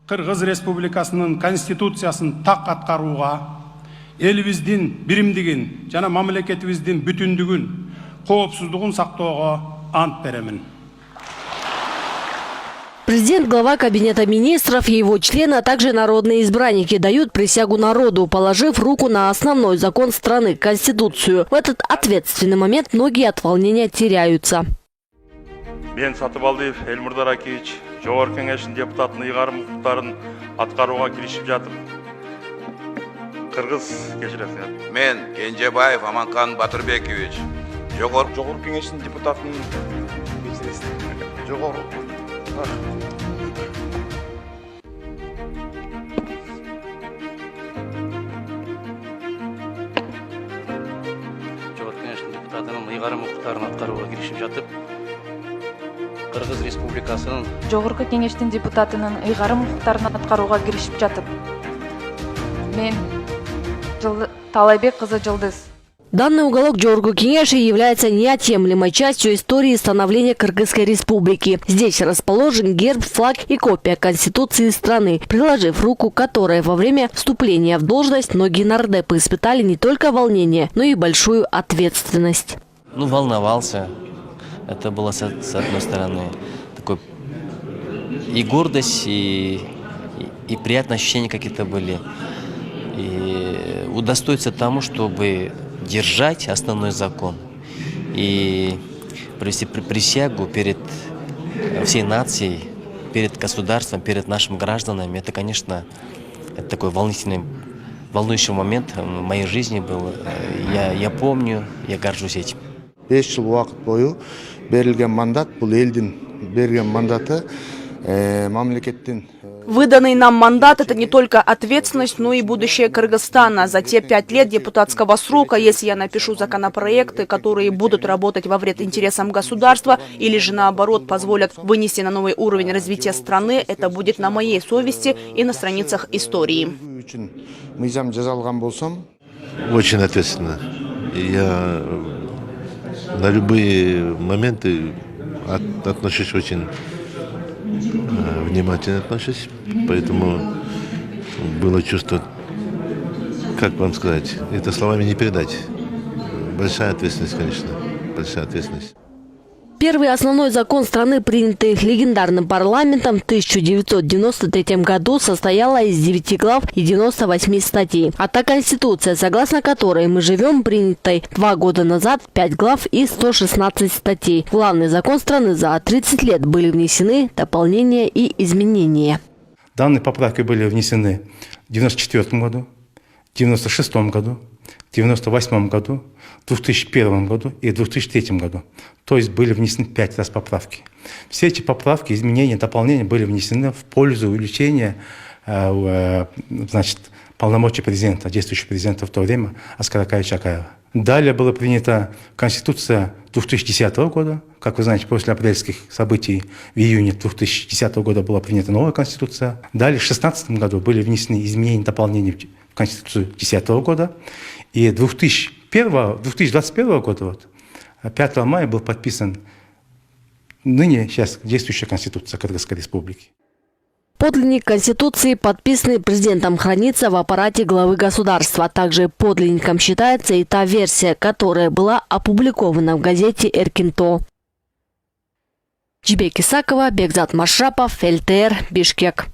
Кыргыз Республикасынын конституциясын так аткарууга, элибиздин биримдигин жана мамлекетибиздин бүтүндүгүн, коопсуздугун сактоого ант беремин. Президент, глава Кабинета министров и его члены, а также народные избранники дают присягу народу, положив руку на основной закон страны – Конституцию. В этот ответственный момент многие от волнения теряются. Мен Сатыбалдиев Эльмурдар Акиевич, Жогорку Кеңештин депутатынын ыйгарым укуктарын аткарууга киришип жатып, Кыргыз кечиресиңер. Мен Кенжебаев Аманкан Батырбекович, Жогорку Кеңештин депутатынын кечиресиңер. Жогорку. Жогорку Кеңештин депутатынын ыйгарым укуктарын аткарууга киришип жатып, Кыргыз Республикасынын Жогорку Кеңештин депутатынын ыйгарым укуктарын аткарууга киришип жатып, мен Талайбек кызы Жылдыз. Данный уголок Жогорку Кеңеши является неотъемлемой частью истории становления Кыргызской республики. Здесь расположен герб, флаг и копия Конституции страны, приложив руку которой во время вступления в должность многие нардепы испытали не только волнение, но и большую ответственность. Волновался. Это было, с одной стороны, такой и гордость, и приятные ощущения какие-то были. И удостоиться тому, чтобы держать основной закон и провести присягу перед всей нацией, перед государством, перед нашими гражданами. Это, конечно, это такой волнующий момент в моей жизни был. Я помню, я горжусь этим. 5 жыл уақыт бою берилген мандат, бул элдин берген мандаты мамлекеттин. Выданный нам мандат – это не только ответственность, но и будущее Кыргызстана. За те 5 лет депутатского срока, если я напишу законопроекты, которые будут работать во вред интересам государства или же наоборот позволят вынести на новый уровень развития страны, это будет на моей совести и на страницах истории. Очень ответственно. Я на любые моменты отношусь очень внимательно отношусь, поэтому было чувство, как вам сказать, это словами не передать. Большая ответственность, конечно, большая ответственность. Первый основной закон страны, принятый легендарным парламентом в 1993 году, состояла из 9 глав и 98 статей. А та конституция, согласно которой мы живем, принятой 2 года назад, 5 глав и 116 статей. В главный закон страны за 30 лет были внесены дополнения и изменения. Данные поправки были внесены в 1994 году, в 1996 году, в 1998 году, в 2001 году и в 2003 году. То есть были внесены 5 раз поправки. Все эти поправки, изменения, дополнения были внесены в пользу увеличения полномочий президента, действующего президента в то время Аскара Акаевича Акаева. Далее была принята Конституция 2010 года. Как вы знаете, после апрельских событий в июне 2010 года была принята новая Конституция. Далее в 2016 году были внесены изменения и дополнения в Конституцию 2010 года. И 2021 года, 5 мая, был подписан ныне сейчас действующая Конституция Кыргызской Республики. Подлинник Конституции, подписанный президентом, хранится в аппарате главы государства. Также подлинником считается и та версия, которая была опубликована в газете «Эркинто». Жибек Исакова, Бекзат Машрапов, ЛТР, Бишкек.